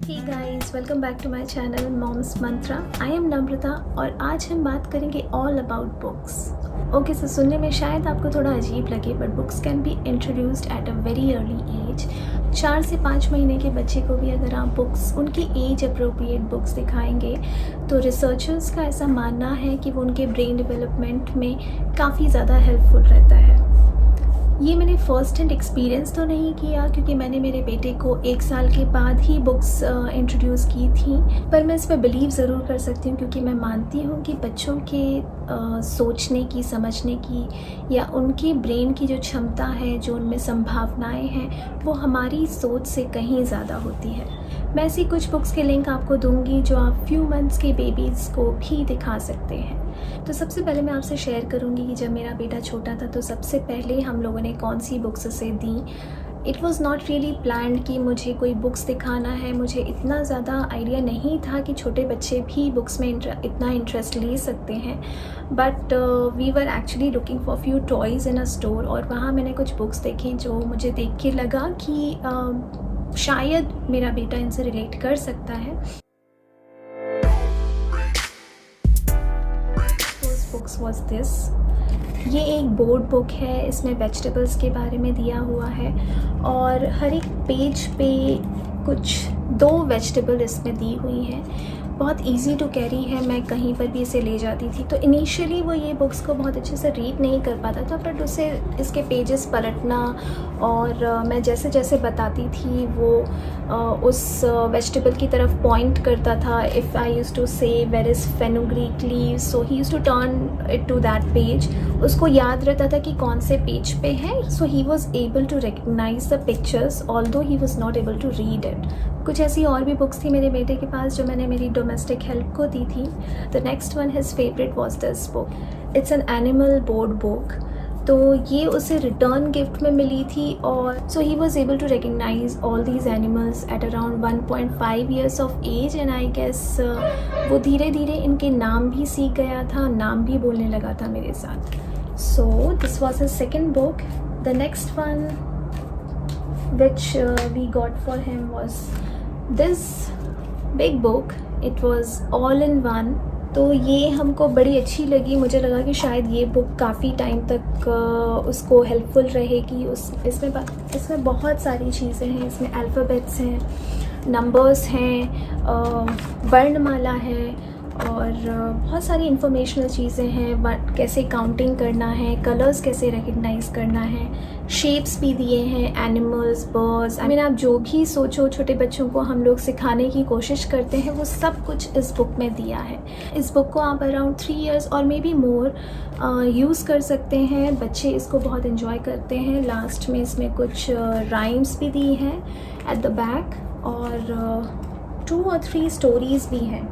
Hey guys, welcome back to my channel Mom's Mantra. I am Namrata और आज हम बात करेंगे all about books. Okay so सुनने में शायद आपको थोड़ा अजीब लगे but books can be introduced at a very early age. 4 से 5 महीने के बच्चे को भी अगर आप बुक्स उनकी एज अप्रोप्रिएट बुक्स दिखाएंगे तो रिसर्चर्स का ऐसा मानना है कि वो उनके ब्रेन डेवलपमेंट में काफ़ी ज़्यादा हेल्पफुल रहता है। ये मैंने फ़र्स्ट हैंड एक्सपीरियंस तो नहीं किया क्योंकि मैंने मेरे बेटे को 1 साल के बाद ही बुक्स इंट्रोड्यूस की थी, पर मैं इस पर बिलीव ज़रूर कर सकती हूँ क्योंकि मैं मानती हूँ कि बच्चों के सोचने की, समझने की या उनके ब्रेन की जो क्षमता है, जो उनमें संभावनाएं हैं, वो हमारी सोच से कहीं ज़्यादा होती है। मैं ऐसी कुछ बुक्स के लिंक आपको दूंगी जो आप फ्यू मंथ्स के बेबीज़ को भी दिखा सकते हैं। तो सबसे पहले मैं आपसे शेयर करूंगी कि जब मेरा बेटा छोटा था तो सबसे पहले हम लोगों ने कौन सी बुक्स उसे दी। It was not really planned कि मुझे कोई बुक्स दिखाना है। मुझे इतना ज़्यादा आइडिया नहीं था कि छोटे बच्चे भी बुक्स में इतना इंटरेस्ट ले सकते हैं, but we were actually looking for few toys in a store और वहाँ मैंने कुछ बुक्स देखी जो मुझे देख के लगा कि शायद मेरा बेटा इनसे रिलेट कर सकता है। Books was this. ये एक बोर्ड बुक है, इसमें वेजिटेबल्स के बारे में दिया हुआ है और हर एक पेज पे कुछ 2 वेजिटेबल इसमें दी हुई हैं। बहुत इजी टू कैरी है, मैं कहीं पर भी इसे ले जाती थी। तो इनिशियली वो ये बुक्स को बहुत अच्छे से रीड नहीं कर पाता था, बट उसे इसके पेजेस पलटना और मैं जैसे जैसे बताती थी वो उस वेजिटेबल की तरफ पॉइंट करता था। If I use to say where is fenugreek leaves, so he use to turn it to that page. उसको याद रहता था कि कौन से पेज पे है, so he was able to recognise the pictures although he was not able to read it. कुछ ऐसी और भी बुक्स थी मेरे बेटे के पास जो मैंने मेरी डोमेस्टिक हेल्प को दी थी। The next one his favourite was this book. It's an animal board book. तो ये उसे रिटर्न गिफ्ट में मिली थी और so he was able to recognise all these animals at around 1.5 years of age and I guess वो धीरे धीरे इनके नाम भी सीख गया था, नाम भी बोलने लगा था मेरे साथ। So this was his second book. The next one which we got for him was this big book. It was all in one. तो ये हमको बड़ी अच्छी लगी। मुझे लगा कि शायद ये बुक काफ़ी टाइम तक उसको हेल्पफुल रहेगी। इसमें बहुत सारी चीज़ें हैं। इसमें अल्फ़ाबेट्स हैं, नंबर्स हैं, वर्णमाला है और बहुत सारी इंफॉर्मेशनल चीज़ें हैं। कैसे काउंटिंग करना है, कलर्स कैसे रिकग्नाइज करना है, शेप्स भी दिए हैं, एनिमल्स, बर्ड्स। आई मीन आप जो भी सोचो छोटे बच्चों को हम लोग सिखाने की कोशिश करते हैं वो सब कुछ इस बुक में दिया है। इस बुक को आप अराउंड 3 years और मे बी मोर यूज़ कर सकते हैं। बच्चे इसको बहुत इन्जॉय करते हैं। लास्ट में इसमें कुछ राइम्स भी दी हैं एट द बैक और 2 or 3 स्टोरीज़ भी हैं।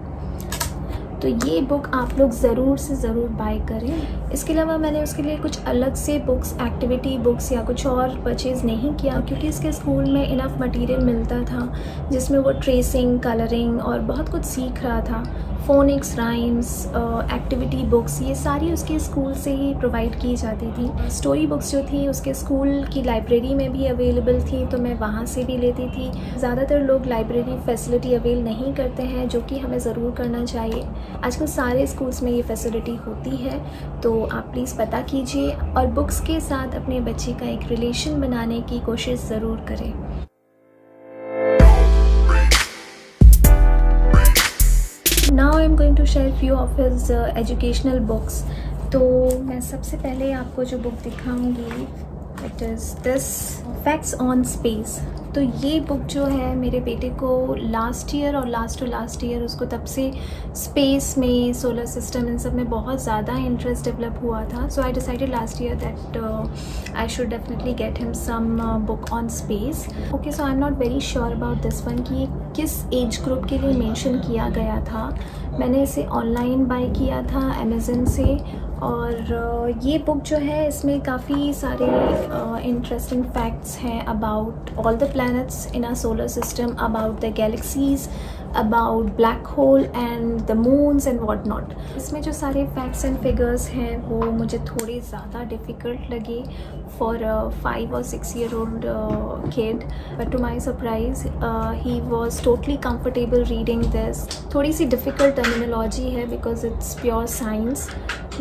तो ये बुक आप लोग ज़रूर से ज़रूर बाय करें। इसके अलावा मैंने उसके लिए कुछ अलग से बुक्स, एक्टिविटी बुक्स या कुछ और परचेज़ नहीं किया क्योंकि इसके स्कूल में इनफ मटेरियल मिलता था जिसमें वो ट्रेसिंग, कलरिंग और बहुत कुछ सीख रहा था। फोनिक्स, राइम्स, एक्टिविटी बुक्स, ये सारी उसके स्कूल से ही प्रोवाइड की जाती थी। स्टोरी बुक्स जो थी उसके स्कूल की लाइब्रेरी में भी अवेलेबल थी तो मैं वहाँ से भी लेती थी। ज़्यादातर लोग लाइब्रेरी फैसिलिटी अवेल नहीं करते हैं, जो कि हमें ज़रूर करना चाहिए। आजकल सारे स्कूल्स में ये फैसिलिटी होती है, तो आप प्लीज़ पता कीजिए और बुक्स के साथ अपने बच्चे का एक रिलेशन बनाने की कोशिश ज़रूर करें। Now I am going to share few of his educational books. तो मैं सबसे पहले आपको जो बुक दिखाऊंगी it is this facts on space. तो ये बुक जो है मेरे बेटे को लास्ट ईयर और लास्ट ईयर उसको तब से स्पेस में, सोलर सिस्टम, इन सब में बहुत ज़्यादा इंटरेस्ट डेवलप हुआ था। So I decided last year that I should definitely get him some book on space. Okay, so I am not very sure about this one कि किस एज ग्रुप के लिए मेंशन किया गया था। मैंने इसे ऑनलाइन बाय किया था अमेज़न से और ये बुक जो है इसमें काफ़ी सारे इंटरेस्टिंग फैक्ट्स हैं about all the planets in our solar system, about the galaxies, about black hole and the moons and what not. इसमें जो सारे फैक्ट्स एंड फिगर्स हैं वो मुझे थोड़े ज़्यादा डिफ़िकल्ट लगे for 5 or 6 year old kid, but to my surprise he was totally comfortable reading this. थोड़ी सी डिफ़िकल्ट टर्मिनोलॉजी है बिकॉज इट्स प्योर साइंस,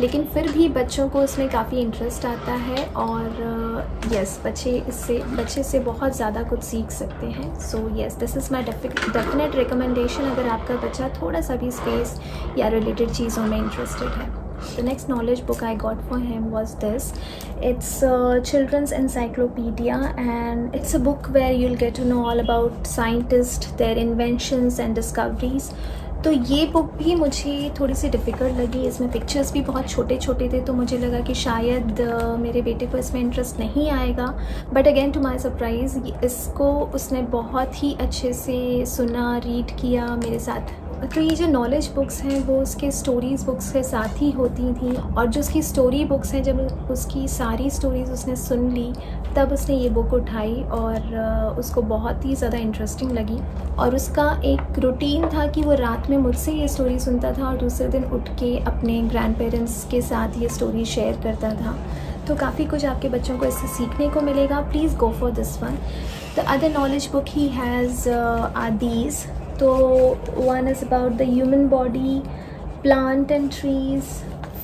लेकिन फिर भी बच्चों को इसमें काफ़ी इंटरेस्ट आता है और यस बच्चे से बहुत ज़्यादा कुछ सीख सकते हैं। So yes, this is my definite recommendation अगर आपका बच्चा थोड़ा सा भी स्पेस या रिलेटेड चीज़ों में इंटरेस्टेड है। The next knowledge book I got for him was this. It's a children's encyclopedia and it's a book where you'll get to know all about scientists, their inventions and discoveries. तो ये book भी मुझे थोड़ी सी difficult लगी। इसमें pictures भी बहुत छोटे छोटे थे, तो मुझे लगा कि शायद मेरे बेटे को इसमें इंटरेस्ट नहीं आएगा, but again to my surprise इसको उसने बहुत ही अच्छे से सुना, रीड किया मेरे साथ। तो ये जो नॉलेज बुक्स हैं वो उसके स्टोरीज़ बुक्स के साथ ही होती थी, और जो उसकी स्टोरी बुक्स हैं जब उसकी सारी स्टोरीज़ उसने सुन ली तब उसने ये बुक उठाई और उसको बहुत ही ज़्यादा इंटरेस्टिंग लगी। और उसका एक रूटीन था कि वो रात में मुझसे ये स्टोरी सुनता था और दूसरे दिन उठ के अपने ग्रैंड पेरेंट्स के साथ ये स्टोरी शेयर करता था। तो काफ़ी कुछ आपके बच्चों को इससे सीखने को मिलेगा। Please go for this one. The other knowledge book he has are these. तो one is about the human body, plant and trees,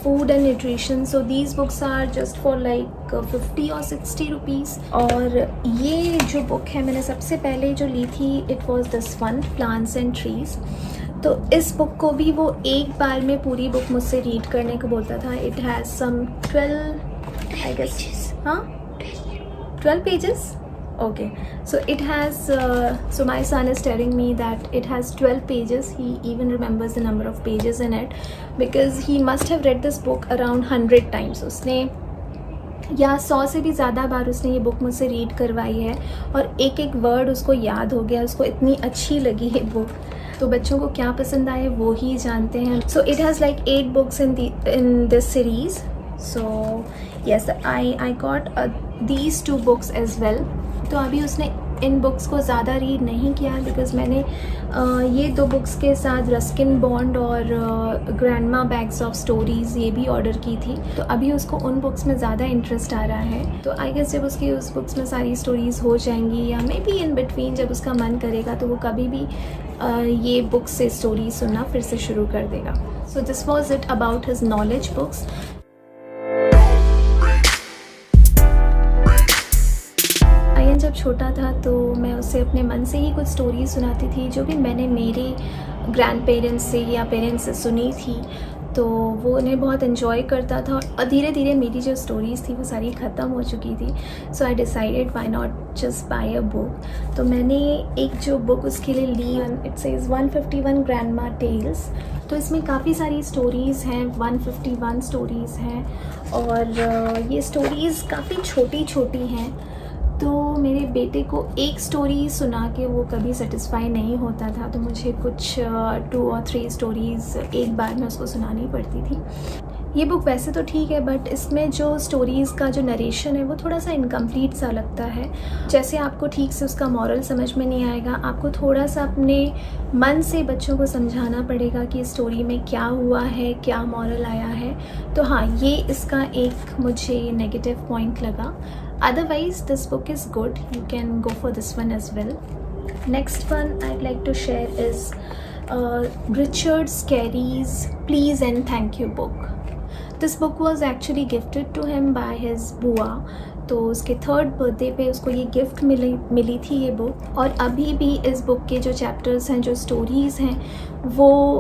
food and nutrition. So these books are just for like 50 or 60 rupees. और ये जो book है मैंने सबसे पहले जो ली थी it was this one, plants and trees. तो इस बुक को भी वो एक बार में पूरी बुक मुझसे रीड करने को बोलता था। It has some 12 I guess, हाँ 12 pages. Okay, so it has so my son is telling me that it has 12 pages. He even remembers the number of pages in it because he must have read this book around 100 times. उसने या 100 से भी ज़्यादा बार उसने ये book मुझसे read करवाई है और एक एक वर्ड उसको याद हो गया। उसको इतनी अच्छी लगी ये बुक। तो बच्चों को क्या पसंद आए वो ही जानते हैं। So it has like 8 books in this series. So yes, I got these 2 books as well. तो अभी उसने इन बुक्स को ज़्यादा रीड नहीं किया बिकॉज़ मैंने ये 2 बुक्स के साथ रस्किन बॉन्ड और ग्रैंडमा बैग्स ऑफ स्टोरीज़ ये भी ऑर्डर की थी। तो अभी उसको उन बुक्स में ज़्यादा इंटरेस्ट आ रहा है। तो आई गेस जब उसकी उस बुक्स में सारी स्टोरीज़ हो जाएंगी या मे बी इन बिटवीन जब उसका मन करेगा तो वो कभी भी ये बुक्स से स्टोरी सुनना फिर से शुरू कर देगा। So this was it about his knowledge books. जब छोटा था तो मैं उसे अपने मन से ही कुछ स्टोरी सुनाती थी जो भी मैंने मेरे ग्रैंड पेरेंट्स से या पेरेंट्स से सुनी थी, तो वो उन्हें बहुत इन्जॉय करता था। और धीरे धीरे मेरी जो स्टोरीज़ थी वो सारी ख़त्म हो चुकी थी। So I decided why not just buy a book. तो मैंने एक जो बुक उसके लिए ली, इट सेज 151 ग्रैंडमा टेल्स। तो इसमें काफ़ी सारी स्टोरीज़ हैं, 151 स्टोरीज़ हैं और ये स्टोरीज़ काफ़ी छोटी छोटी हैं। तो मेरे बेटे को एक स्टोरी सुना के वो कभी सेटिस्फाई नहीं होता था, तो मुझे कुछ 2 or 3 स्टोरीज़ एक बार में उसको सुनानी पड़ती थी। ये बुक वैसे तो ठीक है, बट इसमें जो स्टोरीज़ का जो नरेशन है वो थोड़ा सा इनकम्प्लीट सा लगता है। जैसे आपको ठीक से उसका मॉरल समझ में नहीं आएगा, आपको थोड़ा सा अपने मन से बच्चों को समझाना पड़ेगा कि स्टोरी में क्या हुआ है, क्या मॉरल आया है। तो हाँ, ये इसका एक मुझे नेगेटिव पॉइंट लगा। Otherwise, this book is good. You can go for this one as well. Next one I'd like to share is Richard Scarry's Please and Thank You book. This book was actually gifted to him by his बुआ। तो उसके 3rd birthday पे उसको ये gift मिली थी ये book. और अभी भी इस बुक के जो चैप्टर्स हैं, जो स्टोरीज़ हैं, वो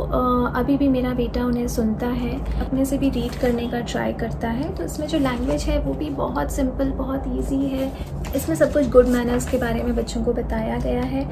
अभी भी मेरा बेटा उन्हें सुनता है, अपने से भी रीड करने का ट्राई करता है। तो इसमें जो लैंग्वेज है वो भी बहुत सिंपल, बहुत इजी है। इसमें सब कुछ गुड मैनर्स के बारे में बच्चों को बताया गया है।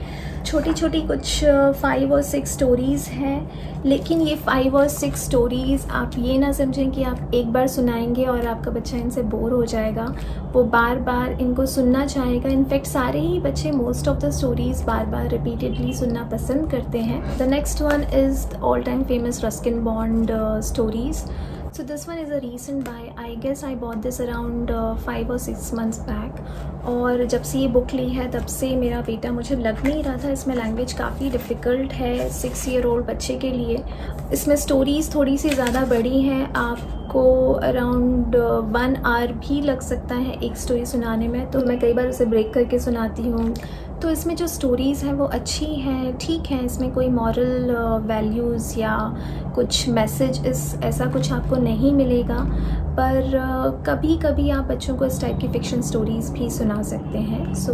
छोटी छोटी कुछ 5 or 6 स्टोरीज़ हैं, लेकिन ये 5 or 6 स्टोरीज़ आप ये ना समझें कि आप एक बार सुनाएंगे और आपका बच्चा इनसे बोर हो जाएगा। वो बार बार इनको सुनना चाहेगा। इनफैक्ट सारे ही बच्चे most of the stories bar bar repeatedly सुनना पसंद करते हैं। The next one is all time famous Ruskin bond stories. So this one is a recent buy. I guess I bought this around 5 or 6 months back. और जब से ये book ली है तब से मेरा बेटा, मुझे लग नहीं रहा था इसमें लैंग्वेज काफ़ी डिफ़िकल्ट है 6 ईयर ओल्ड बच्चे के लिए। इसमें स्टोरीज़ थोड़ी सी ज़्यादा बड़ी हैं, आपको अराउंड 1 आवर भी लग सकता है एक स्टोरी सुनाने में, तो मैं कई बार उसे ब्रेक करके सुनाती हूँ। तो इसमें जो स्टोरीज़ हैं वो अच्छी हैं, ठीक हैं, इसमें कोई मॉरल वैल्यूज़ या कुछ मैसेज ऐसा कुछ आपको नहीं मिलेगा, पर कभी कभी आप बच्चों को इस टाइप की फ़िक्शन स्टोरीज़ भी सुना सकते हैं। सो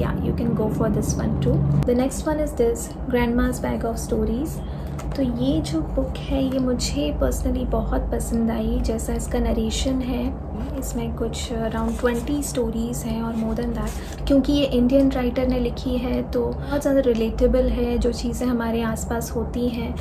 या you can go for this one too. The next one is this grandma's bag of stories. तो ये जो बुक है ये मुझे पर्सनली बहुत पसंद आई। जैसा इसका नरेशन है, इसमें कुछ अराउंड 20 स्टोरीज़ हैं और मोर देन दैट, क्योंकि ये इंडियन राइटर ने लिखी है तो बहुत ज़्यादा रिलेटेबल है, जो चीज़ें हमारे आसपास होती हैं।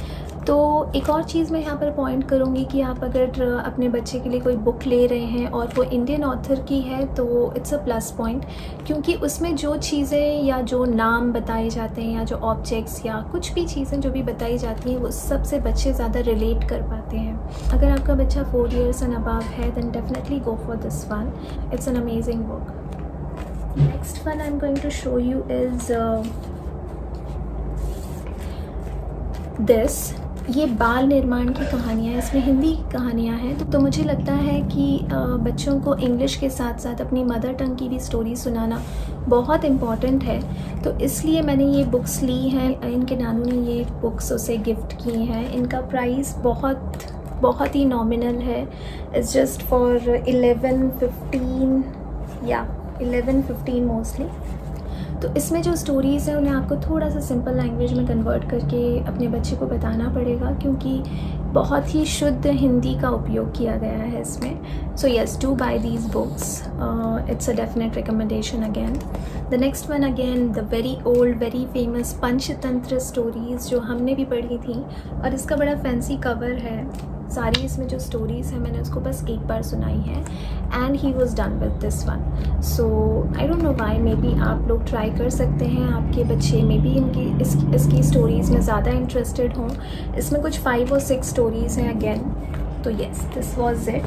तो एक और चीज़ मैं यहाँ पर पॉइंट करूँगी कि आप अगर अपने बच्चे के लिए कोई बुक ले रहे हैं और वो इंडियन ऑथर की है तो इट्स अ प्लस पॉइंट, क्योंकि उसमें जो चीज़ें या जो नाम बताए जाते हैं या जो ऑब्जेक्ट्स या कुछ भी चीज़ें जो भी बताई जाती हैं वो सबसे बच्चे ज़्यादा रिलेट कर पाते हैं। अगर आपका बच्चा 4 years एंड अबव है then definitely go for this one, it's an amazing book. Next one I am going to show you is this. ये बाल निर्माण की कहानियाँ, इसमें हिंदी की कहानियाँ हैं, तो मुझे लगता है कि बच्चों को इंग्लिश के साथ साथ अपनी मदर टंग की भी स्टोरी सुनाना बहुत इम्पॉर्टेंट है। तो इसलिए मैंने ये बुक्स ली हैं। इनके नानू ने ये बुक्स उसे गिफ्ट की हैं। इनका प्राइस बहुत ही नॉमिनल है। It's just for 11-15 mostly. तो इसमें जो स्टोरीज़ हैं उन्हें आपको थोड़ा सा सिंपल लैंग्वेज में कन्वर्ट करके अपने बच्चे को बताना पड़ेगा, क्योंकि बहुत ही शुद्ध हिंदी का उपयोग किया गया है इसमें। So yes, do buy these books, it's a definite recommendation again. The next one again the very old very famous Panchatantra stories, जो हमने भी पढ़ी थी, और इसका बड़ा फैंसी कवर है। सारी इसमें जो स्टोरीज़ हैं मैंने उसको बस एक बार सुनाई है and he was done with this one. So I don't know why, may be आप लोग ट्राई कर सकते हैं। आपके बच्चे मे बी इसकी स्टोरीज़ में ज़्यादा इंटरेस्टेड हों। इसमें कुछ 5 और 6 स्टोरीज़ हैं अगेन। तो येस, दिस वॉज इट।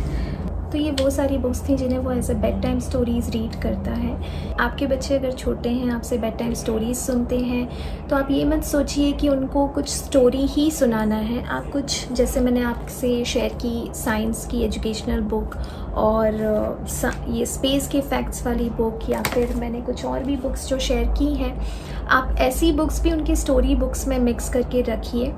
तो ये वो सारी बुक्स थी जिन्हें वो as a bedtime stories read करता है। आपके बच्चे अगर छोटे हैं, आपसे बेड टाइम स्टोरीज़ सुनते हैं, तो आप ये मत सोचिए कि उनको कुछ स्टोरी ही सुनाना है। आप कुछ, जैसे मैंने आपसे शेयर की साइंस की एजुकेशनल बुक और ये स्पेस के फैक्ट्स वाली बुक, या फिर मैंने कुछ और भी बुक्स जो शेयर की हैं, आप ऐसी बुक्स भी उनकी स्टोरी बुक्स में मिक्स करके रखिए।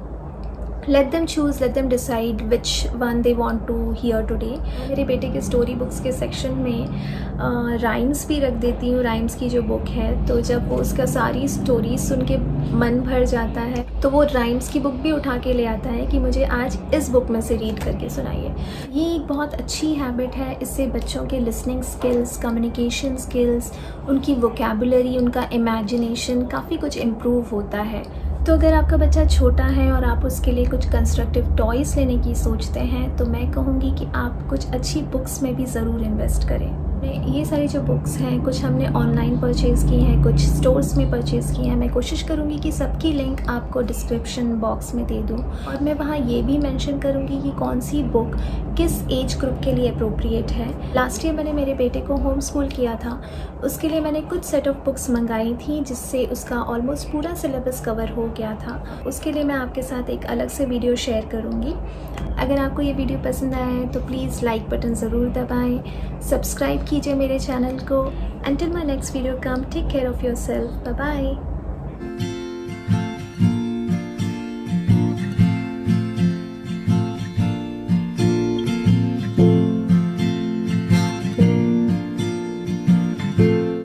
Let them choose, let them decide which one they want to hear today. मेरे बेटे के स्टोरी बुक्स के सेक्शन में राइम्स भी रख देती हूँ। राइम्स की जो बुक है, तो जब वो उसका सारी स्टोरी सुन के मन भर जाता है तो वो राइम्स की बुक भी उठा के ले आता है कि मुझे आज इस बुक में से रीड करके सुनाइए। ये एक बहुत अच्छी हैबिट है। इससे बच्चों के लिसनिंग स्किल्स, कम्युनिकेशन स्किल्स, उनकी वोकेबुलरी, उनका इमेजिनेशन काफ़ी कुछ इम्प्रूव होता है। तो अगर आपका बच्चा छोटा है और आप उसके लिए कुछ कंस्ट्रक्टिव टॉयज़ लेने की सोचते हैं, तो मैं कहूँगी कि आप कुछ अच्छी बुक्स में भी ज़रूर इन्वेस्ट करें। ये सारी जो बुक्स हैं, कुछ हमने ऑनलाइन परचेज़ की हैं, कुछ स्टोर्स में परचेज़ की हैं। मैं कोशिश करूँगी कि सबकी लिंक आपको डिस्क्रिप्शन बॉक्स में दे दूँ, और मैं वहाँ ये भी मेंशन करूँगी कि कौन सी बुक किस एज ग्रुप के लिए अप्रोप्रिएट है। लास्ट ईयर मैंने मेरे बेटे को होम स्कूल किया था, उसके लिए मैंने कुछ सेट ऑफ बुक्स मंगाई थी जिससे उसका ऑलमोस्ट पूरा सिलेबस कवर हो गया था। उसके लिए मैं आपके साथ एक अलग से वीडियो शेयर करूँगी। अगर आपको ये वीडियो पसंद आया है तो प्लीज़ लाइक बटन ज़रूर दबाएं, सब्सक्राइब कीजिए मेरे चैनल को। Until my next video come, take care of yourself. Bye bye.